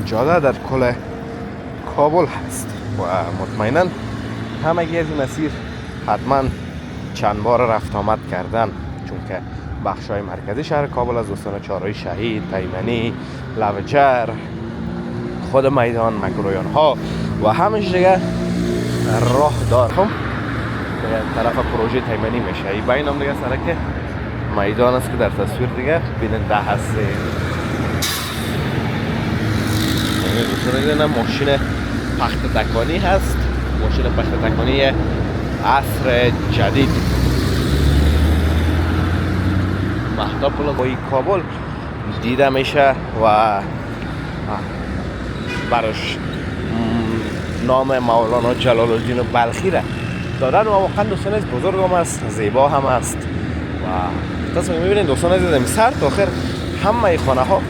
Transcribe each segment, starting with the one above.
جاده در کل کابل هست و مطمئنا همگی از این مسیر حتما چند بار رفت آمد کردن، چون که بخش های مرکزی شهر کابل از دوستان چهارراه شهید، تیمنی، لوچر، خود میدان، مکرویان ها و همش دیگه راه دار هم به طرف پروژه تیمنی میشه. این بین هم دیگه سرک میدان است که در تصویر دیگه بیننده هست. دوستان دیگه ماشین پخت تکانی هست، ماشین پخت تکانی عصر جدید. مهتاب پلازای کابل دیده میشه و براش نام مولانا جلال الدین بلخی را دادن و واقعا دوستان عزیز بزرگ هم است، زیبا هم است و تصمیم میبینید دوستان عزیز سر تا آخر همه خانه ها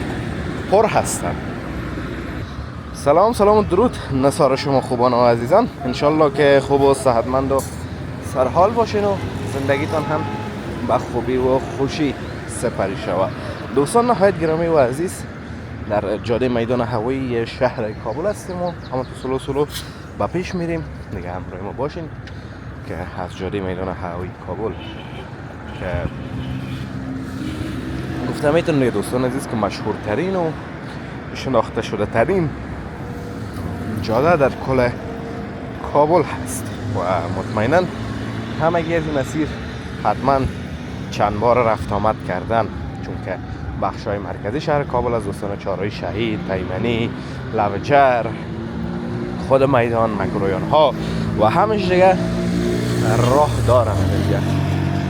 پر هستند. سلام و درود نثار شما خوبان و عزیزان، انشالله که خوب و صحتمند و سرحال باشین و زندگیتان هم به خوبی و خوشی سپری شود. دوستان نهایت گرامی و عزیز، در جاده میدان هوایی شهر کابل هستیم و همه تو سلو با پیش میریم. دیگه همراه ما باشین که از جاده میدان هوایی کابل که گفتم ایتون دیگه دوستان عزیز که مشهورترین و شناخته شده ترین جاده در کل کابل هست و مطمئنا همگی از این مسیر حتما چند بار رفت آمد کردن، چون که بخش های مرکزی شهر کابل از دوستان چهارراه شهید، تیمنی، لوچر، خود میدان، مکرویان ها و همش دیگه راه دارن دیگه.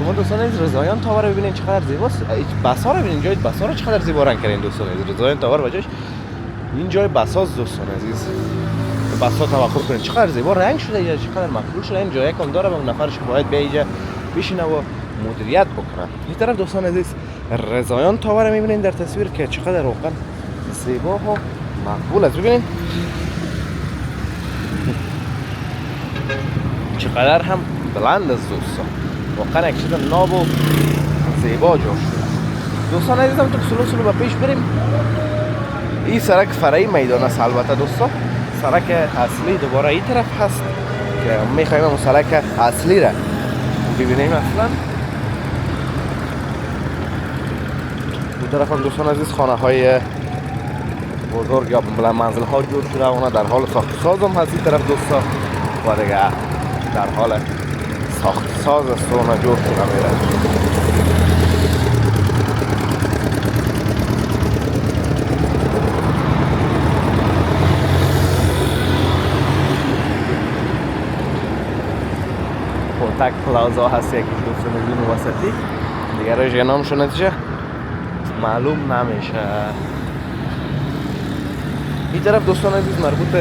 شما دوستان عزیز رضایان تاور رو ببینید چقدر زیباست. بس ها رو ببینید، جای بس ها رو چقدر زیبا رنگ کردین دوستان عزیز. رضایان تاور وجهش این جای بس هاست دوستان عزیز. بس ها توقع کنید چقدر زیبا رنگ شده یا چقدر مقبول شده. این جای کم داره و نفرش باید به اینجا بشینه و مدیریت بکنن. این طرف دوستان عزیز رضایان تاور میبینید در تصویر که چقدر واقعا زیبا و مقبول است. ببینید چقدر هم بلند است دوستان، واقعا یک چیز ناب و زیبا جا شده. دوستان عزیزم تو سلو با پیش بریم. این سرک فرعی میدان است البته دوستان. سرک اصلی دوباره این طرف هست که میخوایم اون سرک اصلی را ببینیم. اصلا دو طرف هم دوستان عزیز خانه های بزرگ یا بلند منزل ها جور شده، اونا در حال ساخت ساز هم هست. این طرف دوستان و دیگه در حال ساخت ساز است و اونا جور شده میره. تک پلازا هست یکی دوستان عزیز وسطی، دیگه رژه نامشون نتیجه معلوم نمیشه. این طرف دوستان عزیز مربوط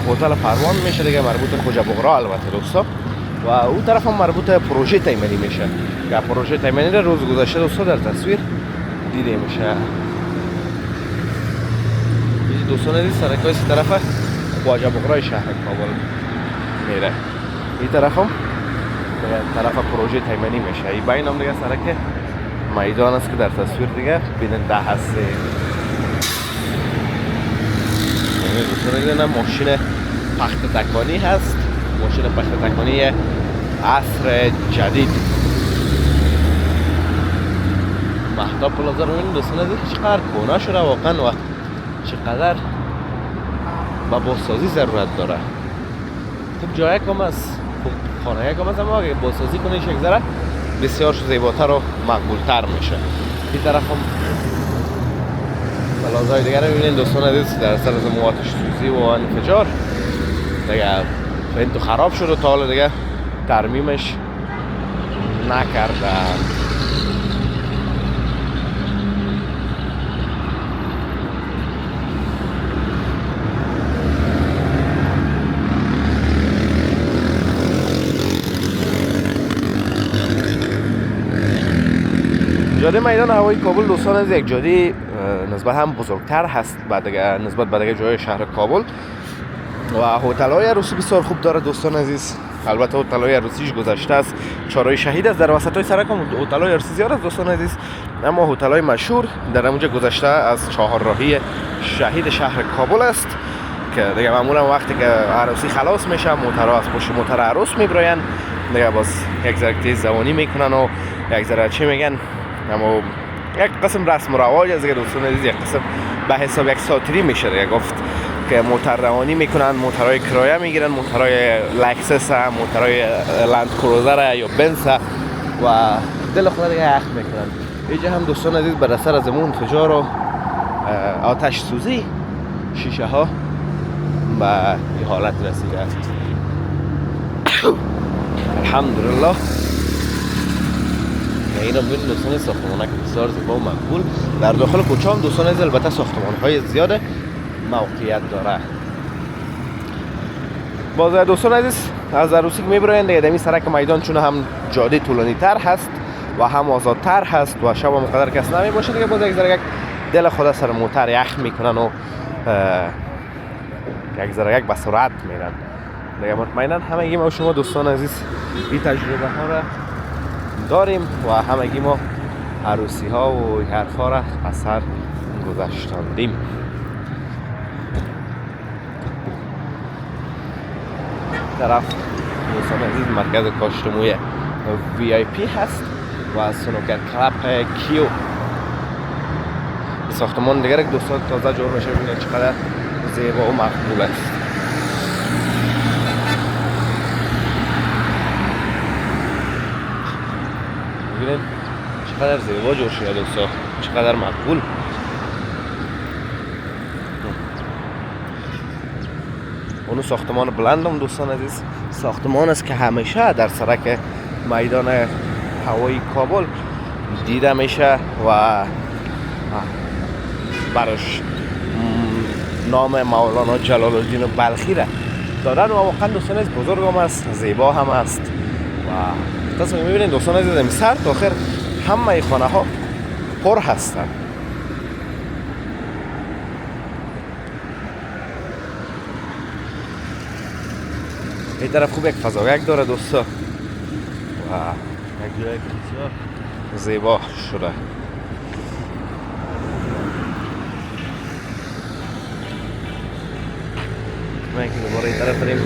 هتل پروان میشه دیگه، مربوط خوجا بغرا البته دوستان. و اون طرف هم مربوط پروژه تیمنی میشه که پروژه تیمنی را روز گذشته دوستان در تصویر دیده میشه. دوستان عزیز سرکای سی طرف خوجا بغرا شهر کابل میره. این طرف هم طرف پروژه تیمنی میشه. این بین هم دیگه سرک میدان است که در تصویر دیگه بیننده هست. دوستان دیگه ماشین پخت تکانی هست، ماشین پخت تکانی عصر جدید. مهتاب پلازا رو ببینید دوستان دیگه چقدر کهنه شده واقعا و چقدر با بازسازی ضرورت داره. خوب جای کم است، خوب خانه کم است، اما اگه بازسازی کنیش یک ذره بسیار زیباتر و مقبولتر میشه. این طرف هم پلازای دیگر رو ببینید دوستان عزیز در سر مواتش سوزی و انفجار دیگه این تو خراب شد و تا حالا دیگه ترمیمش نکردن. جاده میدان هوایی کابل دوستان از یک جاده نسبت هم بزرگتر هست نسبت به دیگه جای شهر کابل و هتل های عروسی بسیار خوب داره دوستان عزیز البته هتل‌های عروسیش گذشته است، چهارراه شهید است. در وسطای سرک هم هتل‌های عروسی زیاد است دوستان عزیز، اما هتل‌های مشهور در اونجا گذشته از چهارراهی شهید شهر کابل است که دیگه معمولا وقتی که عروسی خلاص میشه موترها از پشت موتر عروس میبراین دیگه باز یک ذره تیز زبانی میکنن و یک ذره چی میگن، اما یک قسم رسم و رواج از دوستان عزیز، یک قسم به حساب یک ساتری میشه دیگه گفت که موتر روانی میکنن، موترهای کرایه میگیرن، موترهای لکسس، موترهای لند کروزر یا بنز و دل خود دیگه اخم میکنن. اینجا هم دوستان عزیز بر اثر از امون انفجار و آتش سوزی شیشه ها به این حالت رسیده است. الحمدلله. اینا ببینید دوستان ساختمانک بسیار زیبا و مقبول. در داخل کوچه هم دوستان عزیز البته ساختمان‌های زیاده موقعیت داره. باز دوستان عزیز از عروسی که میبراین دیگه دمی سرک میدان چون هم جاده طولانی تر هست و هم آزادتر هست و شب هم قدر کس نمی باشه دیگه باز یک ذره دل خدا سر موتر یخ میکنن و یک ذره به سرعت میرن دیگه. مطمئنا همگی ما شما دوستان عزیز این تجربه ها را داریم و همگی ما عروسی ها و حرفا را از سر گذشتاندیم. طرف دوستان عزیز مرکز کاشتموی VIP هست و سنوکر کلاب کیو. ساختمان دیگر که دوستان تازه جور میشه، ببینید چقدر زیبا و مقبول است. ببینید چقدر زیبا جور شده دوستان، چقدر مقبول. اونو ساختمان بلندم دوستان عزیز ساختمان است که همیشه در سرک میدان هوایی کابل دیده میشه و براش نام مولانا جلال الدین بلخی را دادن و واقعا دوستان عزیز بزرگ هم است، زیبا هم است و تصمیم میبینید دوستان عزیز این سر تا آخر همه خانه ها پر هستن. این طرف خوب یک فضاوک داره دوستا و یک جایی که بسیار زیبا شده. ما که دوباره این طرف بریم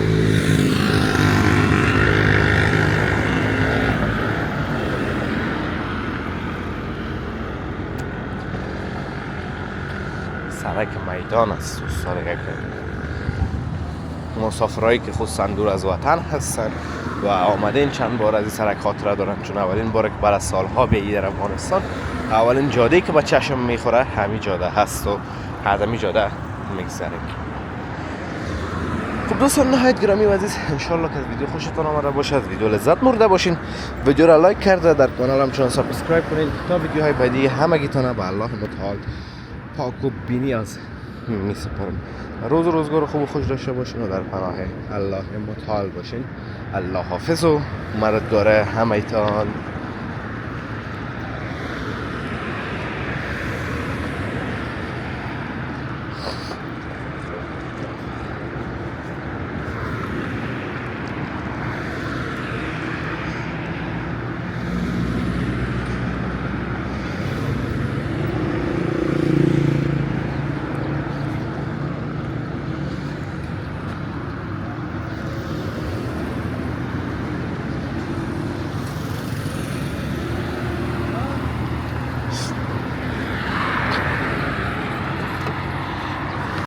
سرک میدان است دوستان. یک مسافرایی که خصوصا دور از وطن هستن و آمدین چند بار از این سرک خاطره دارن، چون اولین بار که بعد از سالها بیایی در افغانستان اولین جاده‌ای که به چشم میخوره همین جاده هست و از همین جاده میگذریم. خب دوستان نهایت گرامی و عزیز، انشالله که از ویدیو خوشتون آمده باشه، از ویدیو لذت برده باشین، ویدیو را لایک کرده در کانالم چون سابسکرایب کنین تا ویدیوهای بعدی همگیتونه به الله متعال پاک و بی‌نیاز میسپارم. روز و روزگار خوب و خوش داشته باشین و در پناه الله متعال باشین. الله حافظ و مردگار همایتان.